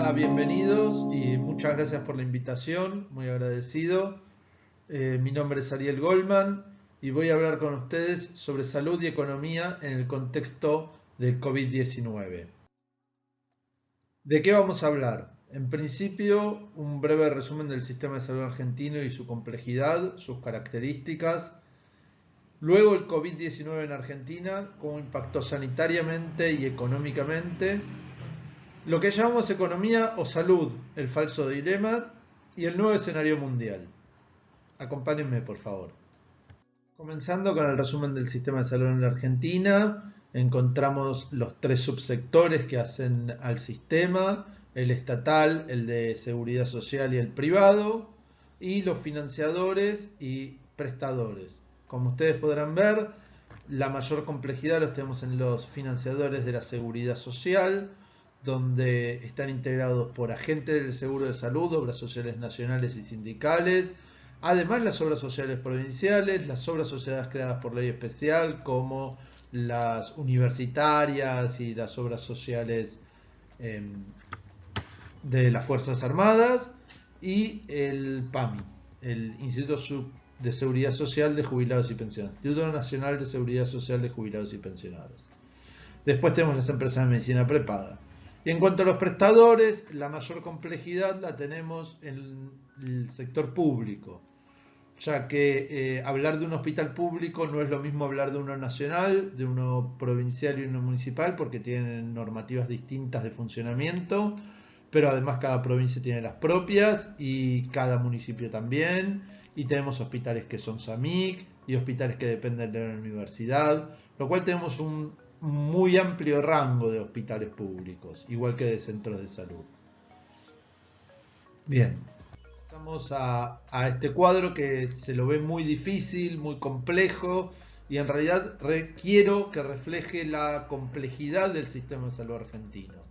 Hola, bienvenidos y muchas gracias por la invitación, muy agradecido. Mi nombre es Ariel Goldman y voy a hablar con ustedes sobre salud y economía en el contexto del COVID-19. ¿De qué vamos a hablar? En principio, un breve resumen del sistema de salud argentino y su complejidad, sus características. Luego el COVID-19 en Argentina, cómo impactó sanitariamente y económicamente. Lo que llamamos economía o salud, el falso dilema y el nuevo escenario mundial. Acompáñenme, por favor. Comenzando con el resumen del sistema de salud en la Argentina, encontramos los tres subsectores que hacen al sistema, el estatal, el de seguridad social y el privado, y los financiadores y prestadores. Como ustedes podrán ver, la mayor complejidad los tenemos en los financiadores de la seguridad social, donde están integrados por agentes del seguro de salud, obras sociales nacionales y sindicales, además las obras sociales provinciales, las obras sociales creadas por ley especial, como las universitarias y las obras sociales de las Fuerzas Armadas, y el PAMI, el Instituto de Seguridad Social de Jubilados y Pensionados, Instituto Nacional de Seguridad Social de Jubilados y Pensionados. Después tenemos las empresas de medicina prepaga. Y en cuanto a los prestadores, la mayor complejidad la tenemos en el sector público, ya que hablar de un hospital público no es lo mismo hablar de uno nacional, de uno provincial y uno municipal, porque tienen normativas distintas de funcionamiento, pero además cada provincia tiene las propias y cada municipio también, y tenemos hospitales que son SAMIC y hospitales que dependen de la universidad, lo cual tenemos un muy amplio rango de hospitales públicos, igual que de centros de salud. Bien, pasamos a este cuadro que se lo ve muy difícil, muy complejo, y en realidad quiero que refleje la complejidad del sistema de salud argentino.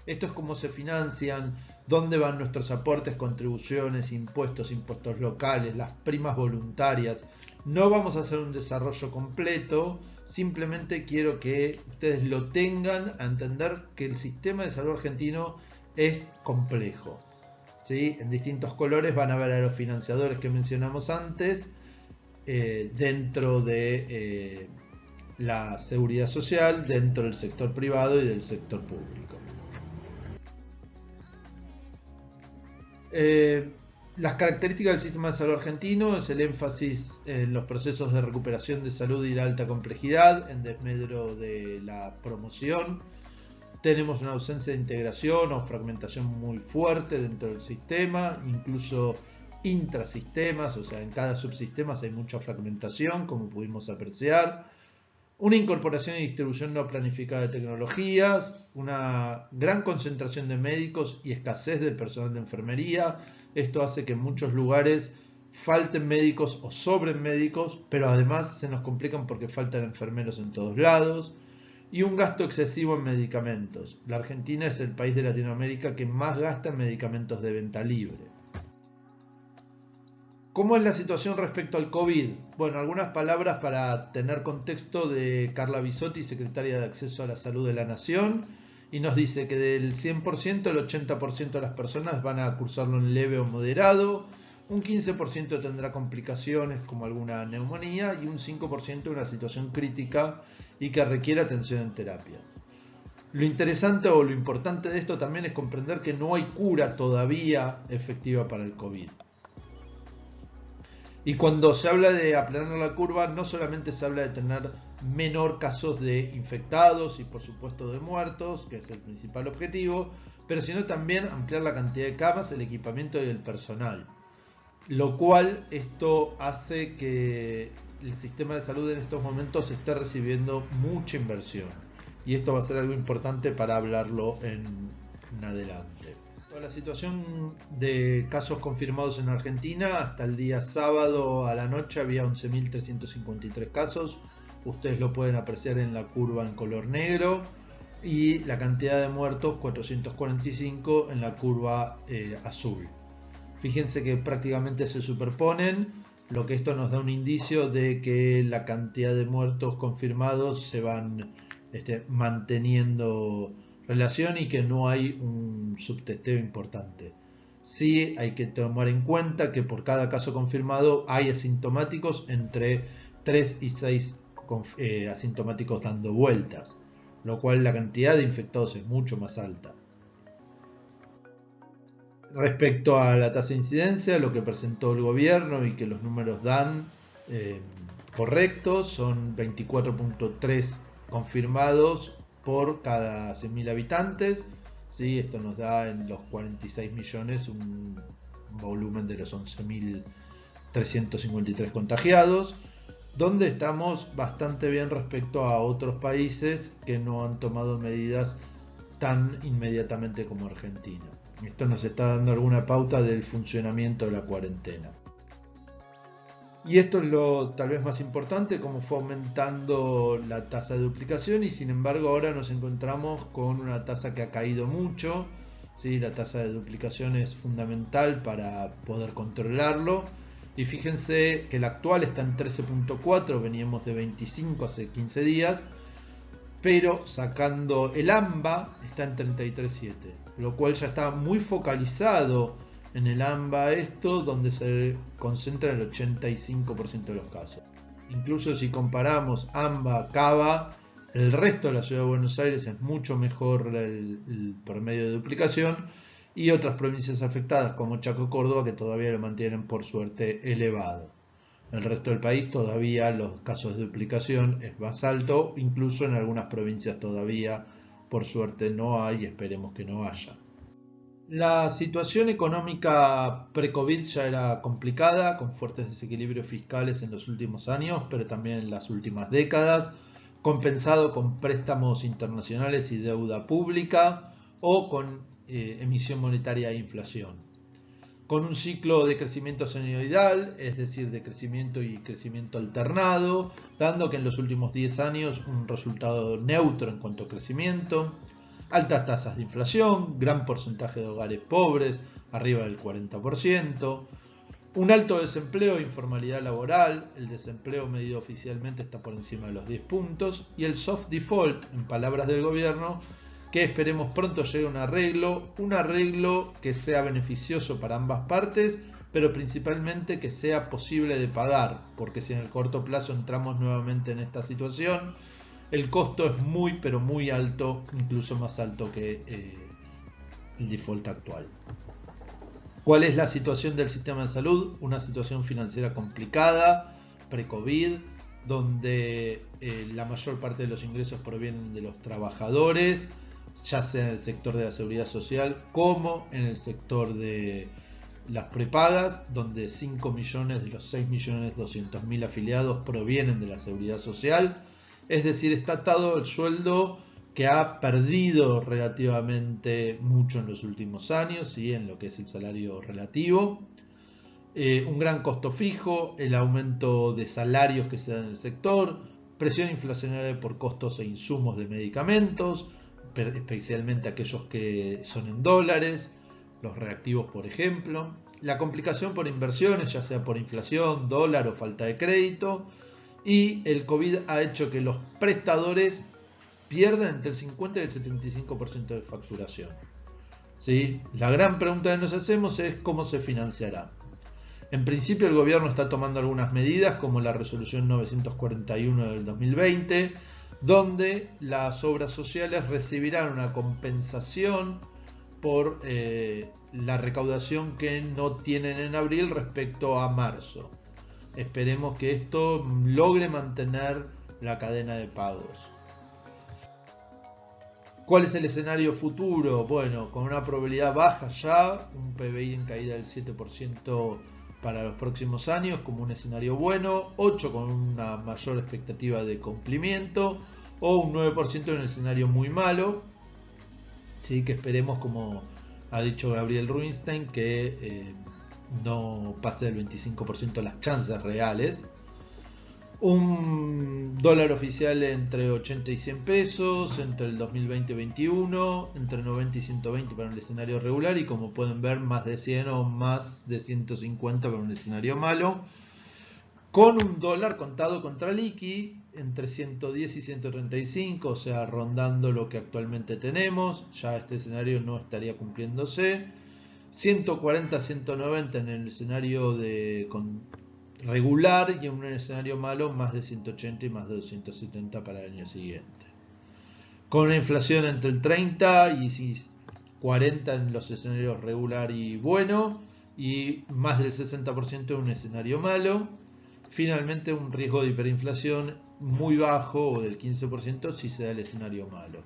Esto es cómo se financian, dónde van nuestros aportes, contribuciones, impuestos, impuestos locales, las primas voluntarias. No vamos a hacer un desarrollo completo, simplemente quiero que ustedes lo tengan a entender que el sistema de salud argentino es complejo. ¿Sí? En distintos colores van a ver a los financiadores que mencionamos antes, dentro de la seguridad social, dentro del sector privado y del sector público. Las características del sistema de salud argentino es el énfasis en los procesos de recuperación de salud y de alta complejidad, en desmedro de la promoción. Tenemos una ausencia de integración o fragmentación muy fuerte dentro del sistema, incluso intrasistemas, o sea, en cada subsistema hay mucha fragmentación, como pudimos apreciar. Una incorporación y distribución no planificada de tecnologías, una gran concentración de médicos y escasez del personal de enfermería. Esto hace que en muchos lugares falten médicos o sobren médicos, pero además se nos complican porque faltan enfermeros en todos lados. Y un gasto excesivo en medicamentos. La Argentina es el país de Latinoamérica que más gasta en medicamentos de venta libre. ¿Cómo es la situación respecto al COVID? Bueno, algunas palabras para tener contexto de Carla Bisotti, secretaria de Acceso a la Salud de la Nación, y nos dice que del 100%, el 80% de las personas van a cursarlo en leve o moderado, un 15% tendrá complicaciones como alguna neumonía y un 5% una situación crítica y que requiere atención en terapias. Lo interesante o lo importante de esto también es comprender que no hay cura todavía efectiva para el COVID. Y cuando se habla de aplanar la curva, no solamente se habla de tener menor casos de infectados y por supuesto de muertos, que es el principal objetivo, pero sino también ampliar la cantidad de camas, el equipamiento y el personal. Lo cual esto hace que el sistema de salud en estos momentos esté recibiendo mucha inversión. Y esto va a ser algo importante para hablarlo en adelante. La situación de casos confirmados en Argentina, hasta el día sábado a la noche había 11.353 casos. Ustedes lo pueden apreciar en la curva en color negro. Y la cantidad de muertos, 445 en la curva azul. Fíjense que prácticamente se superponen, lo que esto nos da un indicio de que la cantidad de muertos confirmados se van manteniendo relación y que no hay un subtesteo importante. Sí hay que tomar en cuenta que por cada caso confirmado hay asintomáticos entre 3 y 6 asintomáticos dando vueltas, lo cual la cantidad de infectados es mucho más alta. Respecto a la tasa de incidencia, lo que presentó el gobierno y que los números dan correctos, son 24.3 confirmados por cada 100.000 habitantes. ¿Sí? Esto nos da en los 46 millones un volumen de los 11.353 contagiados, donde estamos bastante bien respecto a otros países que no han tomado medidas tan inmediatamente como Argentina. Esto nos está dando alguna pauta del funcionamiento de la cuarentena. Y esto es lo tal vez más importante, como fue aumentando la tasa de duplicación y sin embargo ahora nos encontramos con una tasa que ha caído mucho. ¿Sí? La tasa de duplicación es fundamental para poder controlarlo. Y fíjense que la actual está en 13.4, veníamos de 25 hace 15 días. Pero sacando el AMBA está en 33.7, lo cual ya está muy focalizado en el AMBA esto, donde se concentra el 85% de los casos. Incluso si comparamos AMBA, CABA, el resto de la ciudad de Buenos Aires es mucho mejor el promedio de duplicación y otras provincias afectadas como Chaco y Córdoba que todavía lo mantienen por suerte elevado. En el resto del país todavía los casos de duplicación es más alto, incluso en algunas provincias todavía por suerte no hay, esperemos que no haya. La situación económica pre-COVID ya era complicada, con fuertes desequilibrios fiscales en los últimos años, pero también en las últimas décadas, compensado con préstamos internacionales y deuda pública o con emisión monetaria e inflación. Con un ciclo de crecimiento senoidal, es decir, de crecimiento y crecimiento alternado, dando que en los últimos 10 años un resultado neutro en cuanto a crecimiento, altas tasas de inflación, gran porcentaje de hogares pobres, arriba del 40%, un alto desempleo e informalidad laboral, el desempleo medido oficialmente está por encima de los 10 puntos, y el soft default, en palabras del gobierno, que esperemos pronto llegue a un arreglo que sea beneficioso para ambas partes, pero principalmente que sea posible de pagar, porque si en el corto plazo entramos nuevamente en esta situación, el costo es muy pero muy alto, incluso más alto que el default actual. ¿Cuál es la situación del sistema de salud? Una situación financiera complicada, pre-COVID, donde la mayor parte de los ingresos provienen de los trabajadores, ya sea en el sector de la seguridad social como en el sector de las prepagas, donde 5 millones de los 6.200.000 afiliados provienen de la seguridad social, es decir, está atado el sueldo que ha perdido relativamente mucho en los últimos años, ¿sí? En lo que es el salario relativo. Un gran costo fijo, el aumento de salarios que se da en el sector, presión inflacionaria por costos e insumos de medicamentos, especialmente aquellos que son en dólares, los reactivos por ejemplo, la complicación por inversiones, ya sea por inflación, dólar o falta de crédito, y el COVID ha hecho que los prestadores pierdan entre el 50 y el 75% de facturación. ¿Sí? La gran pregunta que nos hacemos es cómo se financiará. En principio el gobierno está tomando algunas medidas como la resolución 941 del 2020, donde las obras sociales recibirán una compensación por la recaudación que no tienen en abril respecto a marzo. Esperemos que esto logre mantener la cadena de pagos. ¿Cuál es el escenario futuro? Bueno, con una probabilidad baja ya, un PBI en caída del 7% para los próximos años como un escenario bueno, 8% con una mayor expectativa de cumplimiento o un 9% en un escenario muy malo. Sí, que esperemos, como ha dicho Gabriel Rubinstein, que no pase del 25% las chances reales. Un dólar oficial entre 80 y 100 pesos entre el 2020 y 2021, entre 90 y 120 para un escenario regular y como pueden ver más de 100 o más de 150 para un escenario malo, con un dólar contado contra liqui entre 110 y 135, o sea, rondando lo que actualmente tenemos. Ya este escenario no estaría cumpliéndose. 140, 190 en el escenario regular, y en un escenario malo más de 180 y más de 270 para el año siguiente. Con una inflación entre el 30 y 40 en los escenarios regular y bueno, y más del 60% en un escenario malo. Finalmente, un riesgo de hiperinflación muy bajo, o del 15%, si se da el escenario malo.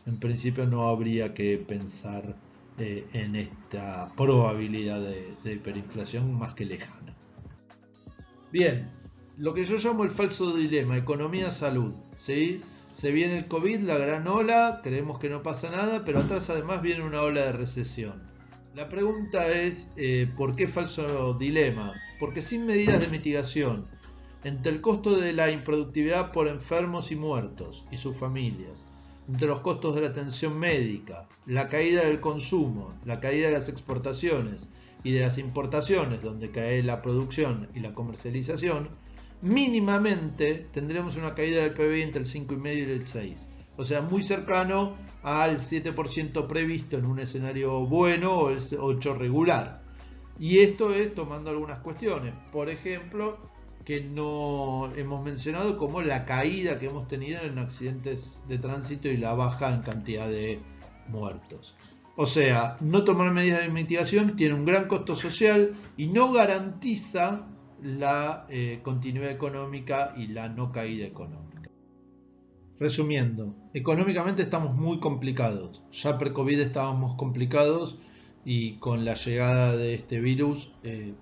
En principio no habría que pensar en esta probabilidad de hiperinflación más que lejana. Bien, lo que yo llamo el falso dilema, economía-salud, ¿sí? Se viene el COVID, la gran ola, creemos que no pasa nada, pero atrás además viene una ola de recesión. La pregunta es, ¿por qué falso dilema? Porque sin medidas de mitigación, entre el costo de la improductividad por enfermos y muertos y sus familias, entre los costos de la atención médica, la caída del consumo, la caída de las exportaciones y de las importaciones, donde cae la producción y la comercialización, mínimamente tendremos una caída del PBI entre el 5,5 y el 6. O sea, muy cercano al 7% previsto en un escenario bueno o el 8% regular. Y esto es tomando algunas cuestiones. Por ejemplo, que no hemos mencionado, como la caída que hemos tenido en accidentes de tránsito y la baja en cantidad de muertos. O sea, no tomar medidas de mitigación tiene un gran costo social y no garantiza la continuidad económica y la no caída económica. Resumiendo, económicamente estamos muy complicados. Ya pre-COVID estábamos complicados y con la llegada de este virus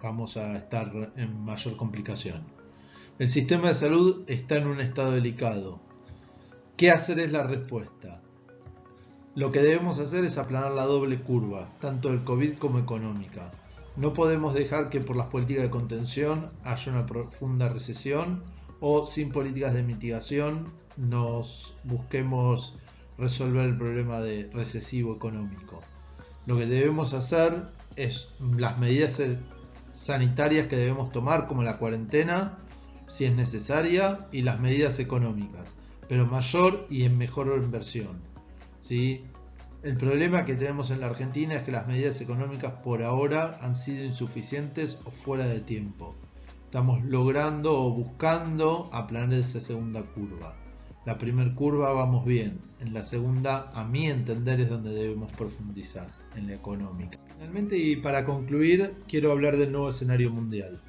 vamos a estar en mayor complicación. El sistema de salud está en un estado delicado. ¿Qué hacer es la respuesta? Lo que debemos hacer es aplanar la doble curva, tanto del COVID como económica. No podemos dejar que por las políticas de contención haya una profunda recesión, o sin políticas de mitigación nos busquemos resolver el problema de recesivo económico. Lo que debemos hacer es las medidas sanitarias que debemos tomar, como la cuarentena, si es necesaria, y las medidas económicas, pero mayor y en mejor inversión, ¿sí? El problema que tenemos en la Argentina es que las medidas económicas por ahora han sido insuficientes o fuera de tiempo. Estamos logrando o buscando aplanar esa segunda curva. La primera curva vamos bien, en la segunda, a mi entender, es donde debemos profundizar, en la económica. Finalmente, y para concluir, quiero hablar del nuevo escenario mundial,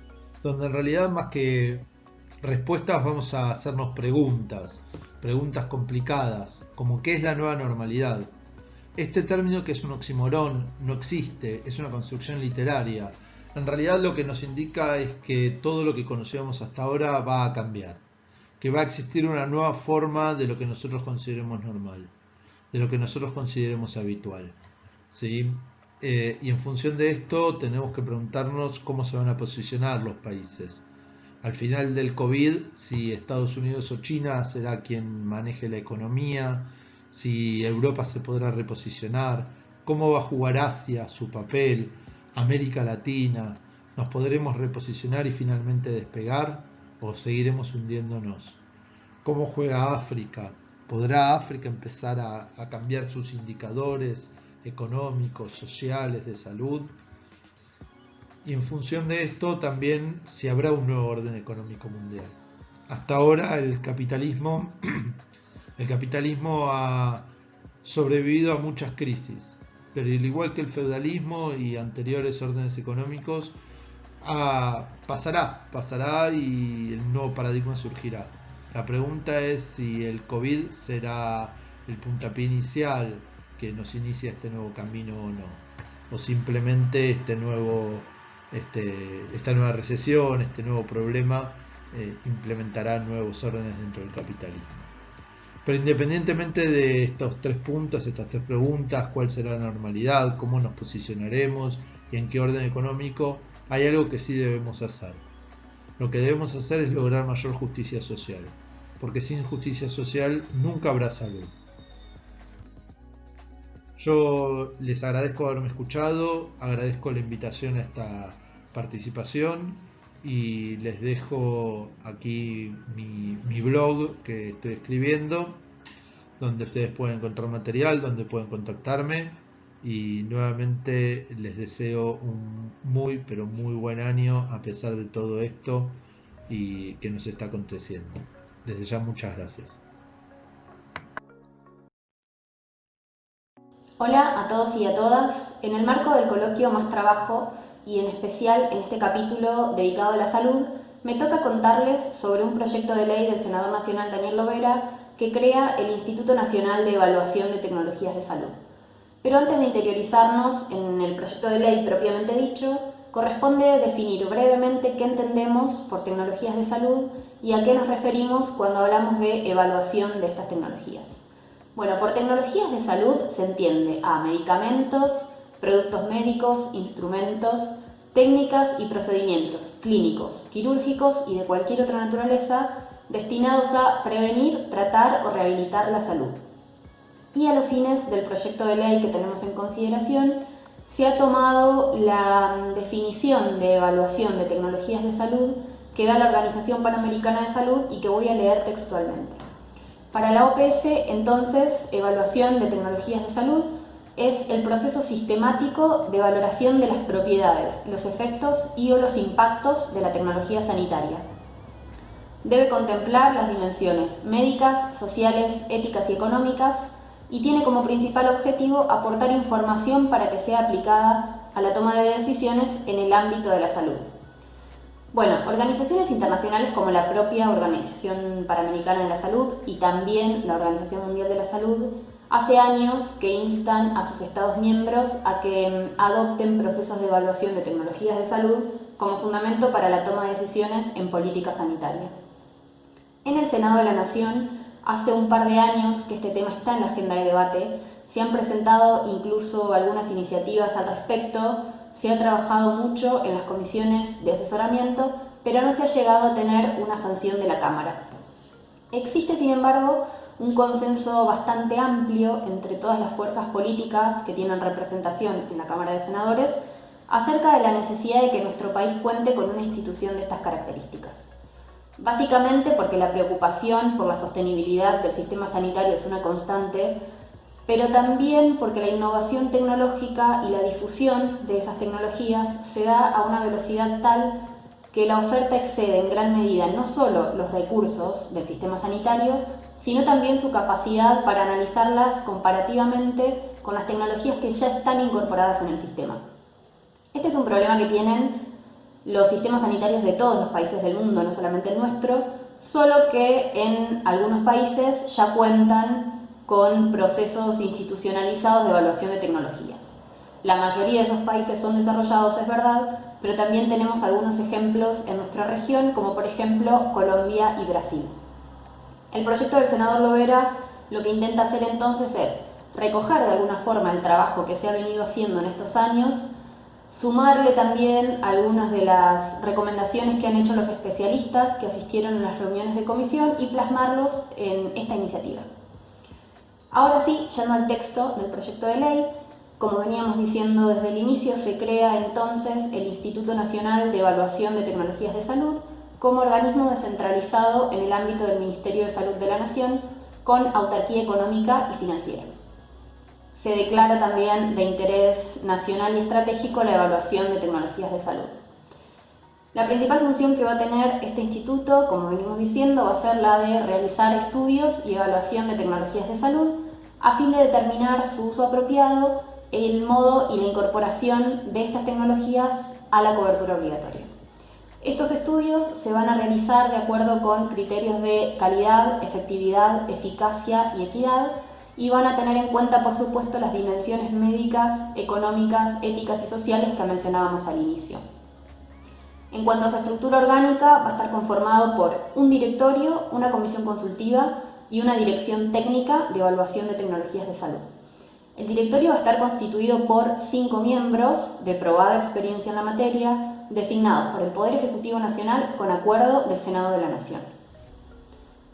donde en realidad más que respuestas vamos a hacernos preguntas complicadas, como ¿qué es la nueva normalidad? Este término, que es un oxímoron, no existe, es una construcción literaria. En realidad lo que nos indica es que todo lo que conocíamos hasta ahora va a cambiar, que va a existir una nueva forma de lo que nosotros consideremos normal, de lo que nosotros consideremos habitual, ¿sí? Y en función de esto tenemos que preguntarnos cómo se van a posicionar los países. Al final del COVID, si Estados Unidos o China será quien maneje la economía, si Europa se podrá reposicionar, cómo va a jugar Asia su papel, América Latina, ¿nos podremos reposicionar y finalmente despegar o seguiremos hundiéndonos? ¿Cómo juega África? ¿Podrá África empezar a cambiar sus indicadores económicos, sociales, de salud? Y en función de esto también si habrá un nuevo orden económico mundial. Hasta ahora el capitalismo ha sobrevivido a muchas crisis, pero al igual que el feudalismo y anteriores órdenes económicos, pasará y el nuevo paradigma surgirá. La pregunta es si el COVID será el puntapié inicial que nos inicia este nuevo camino o no, o simplemente esta nueva recesión, este nuevo problema implementará nuevos órdenes dentro del capitalismo. Pero independientemente de estos tres puntos, estas tres preguntas, ¿cuál será la normalidad? ¿Cómo nos posicionaremos? ¿Y en qué orden económico? Hay algo que sí debemos hacer. Lo que debemos hacer es lograr mayor justicia social, porque sin justicia social nunca habrá salud. Yo les agradezco haberme escuchado, agradezco la invitación a esta participación y les dejo aquí mi blog que estoy escribiendo, donde ustedes pueden encontrar material, donde pueden contactarme, y nuevamente les deseo un muy pero muy buen año a pesar de todo esto y que nos está aconteciendo. Desde ya muchas gracias. Hola a todos y a todas. En el marco del coloquio Más Trabajo y en especial en este capítulo dedicado a la salud, me toca contarles sobre un proyecto de ley del senador nacional Daniel Lovera que crea el Instituto Nacional de Evaluación de Tecnologías de Salud. Pero antes de interiorizarnos en el proyecto de ley propiamente dicho, corresponde definir brevemente qué entendemos por tecnologías de salud y a qué nos referimos cuando hablamos de evaluación de estas tecnologías. Bueno, por tecnologías de salud se entiende a medicamentos, productos médicos, instrumentos, técnicas y procedimientos clínicos, quirúrgicos y de cualquier otra naturaleza destinados a prevenir, tratar o rehabilitar la salud. Y a los fines del proyecto de ley que tenemos en consideración, se ha tomado la definición de evaluación de tecnologías de salud que da la Organización Panamericana de Salud y que voy a leer textualmente. Para la OPS, entonces, evaluación de tecnologías de salud es el proceso sistemático de valoración de las propiedades, los efectos y o los impactos de la tecnología sanitaria. Debe contemplar las dimensiones médicas, sociales, éticas y económicas y tiene como principal objetivo aportar información para que sea aplicada a la toma de decisiones en el ámbito de la salud. Bueno, organizaciones internacionales como la propia Organización Panamericana de la Salud y también la Organización Mundial de la Salud hace años que instan a sus Estados miembros a que adopten procesos de evaluación de tecnologías de salud como fundamento para la toma de decisiones en política sanitaria. En el Senado de la Nación, hace un par de años que este tema está en la agenda de debate, se han presentado incluso algunas iniciativas al respecto, se ha trabajado mucho en las comisiones de asesoramiento, pero no se ha llegado a tener una sanción de la Cámara. Existe, sin embargo, un consenso bastante amplio entre todas las fuerzas políticas que tienen representación en la Cámara de Senadores acerca de la necesidad de que nuestro país cuente con una institución de estas características. Básicamente porque la preocupación por la sostenibilidad del sistema sanitario es una constante, pero también porque la innovación tecnológica y la difusión de esas tecnologías se da a una velocidad tal que la oferta excede en gran medida no solo los recursos del sistema sanitario, sino también su capacidad para analizarlas comparativamente con las tecnologías que ya están incorporadas en el sistema. Este es un problema que tienen los sistemas sanitarios de todos los países del mundo, no solamente el nuestro, solo que en algunos países ya cuentan con procesos institucionalizados de evaluación de tecnologías. La mayoría de esos países son desarrollados, es verdad, pero también tenemos algunos ejemplos en nuestra región, como por ejemplo Colombia y Brasil. El proyecto del senador Lovera lo que intenta hacer entonces es recoger de alguna forma el trabajo que se ha venido haciendo en estos años, sumarle también algunas de las recomendaciones que han hecho los especialistas que asistieron en las reuniones de comisión y plasmarlos en esta iniciativa. Ahora sí, yendo al texto del proyecto de ley, como veníamos diciendo desde el inicio, se crea entonces el Instituto Nacional de Evaluación de Tecnologías de Salud como organismo descentralizado en el ámbito del Ministerio de Salud de la Nación con autarquía económica y financiera. Se declara también de interés nacional y estratégico la evaluación de tecnologías de salud. La principal función que va a tener este instituto, como venimos diciendo, va a ser la de realizar estudios y evaluación de tecnologías de salud a fin de determinar su uso apropiado, el modo y la incorporación de estas tecnologías a la cobertura obligatoria. Estos estudios se van a realizar de acuerdo con criterios de calidad, efectividad, eficacia y equidad y van a tener en cuenta, por supuesto, las dimensiones médicas, económicas, éticas y sociales que mencionábamos al inicio. En cuanto a su estructura orgánica, va a estar conformado por un directorio, una comisión consultiva y una dirección técnica de evaluación de tecnologías de salud. El directorio va a estar constituido por 5 miembros de probada experiencia en la materia, designados por el Poder Ejecutivo Nacional con acuerdo del Senado de la Nación.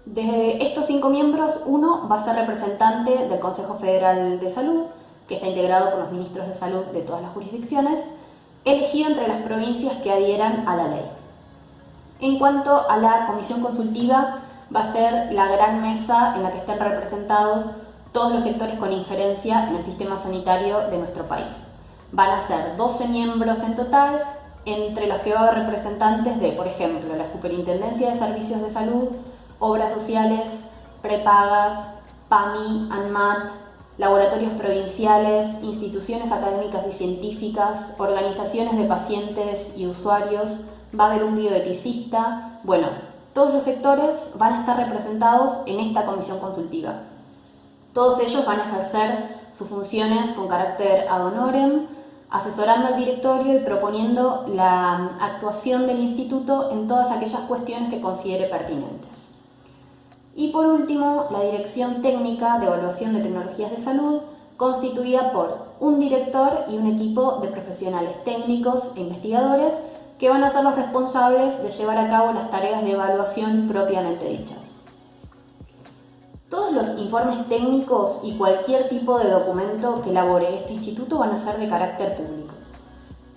De estos 5 miembros, uno va a ser representante del Consejo Federal de Salud, que está integrado por los ministros de salud de todas las jurisdicciones, elegido entre las provincias que adhieran a la ley. En cuanto a la comisión consultiva, va a ser la gran mesa en la que estén representados todos los sectores con injerencia en el sistema sanitario de nuestro país. Van a ser 12 miembros en total, entre los que va a haber representantes de, por ejemplo, la Superintendencia de Servicios de Salud, Obras Sociales, Prepagas, PAMI, ANMAT, laboratorios provinciales, instituciones académicas y científicas, organizaciones de pacientes y usuarios, va a haber un bioeticista. Bueno, todos los sectores van a estar representados en esta comisión consultiva. Todos ellos van a ejercer sus funciones con carácter ad honorem, asesorando al directorio y proponiendo la actuación del instituto en todas aquellas cuestiones que considere pertinentes. Y por último, la Dirección Técnica de Evaluación de Tecnologías de Salud, constituida por un director y un equipo de profesionales técnicos e investigadores que van a ser los responsables de llevar a cabo las tareas de evaluación propiamente dichas. Todos los informes técnicos y cualquier tipo de documento que elabore este instituto van a ser de carácter público.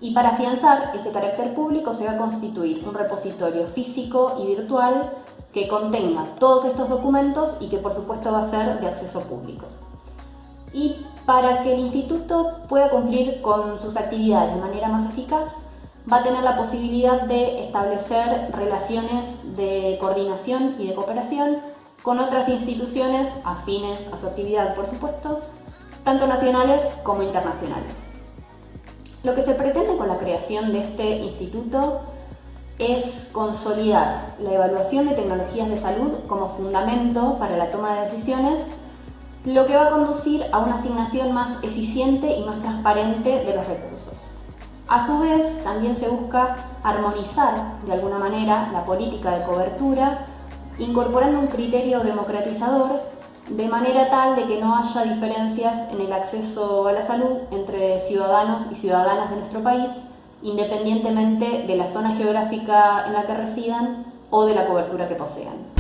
Y para afianzar ese carácter público se va a constituir un repositorio físico y virtual que contenga todos estos documentos y que por supuesto va a ser de acceso público. Y para que el instituto pueda cumplir con sus actividades de manera más eficaz, va a tener la posibilidad de establecer relaciones de coordinación y de cooperación con otras instituciones afines a su actividad, por supuesto, tanto nacionales como internacionales. Lo que se pretende con la creación de este instituto es consolidar la evaluación de tecnologías de salud como fundamento para la toma de decisiones, lo que va a conducir a una asignación más eficiente y más transparente de los recursos. A su vez, también se busca armonizar de alguna manera la política de cobertura, incorporando un criterio democratizador de manera tal de que no haya diferencias en el acceso a la salud entre ciudadanos y ciudadanas de nuestro país, independientemente de la zona geográfica en la que residan o de la cobertura que posean.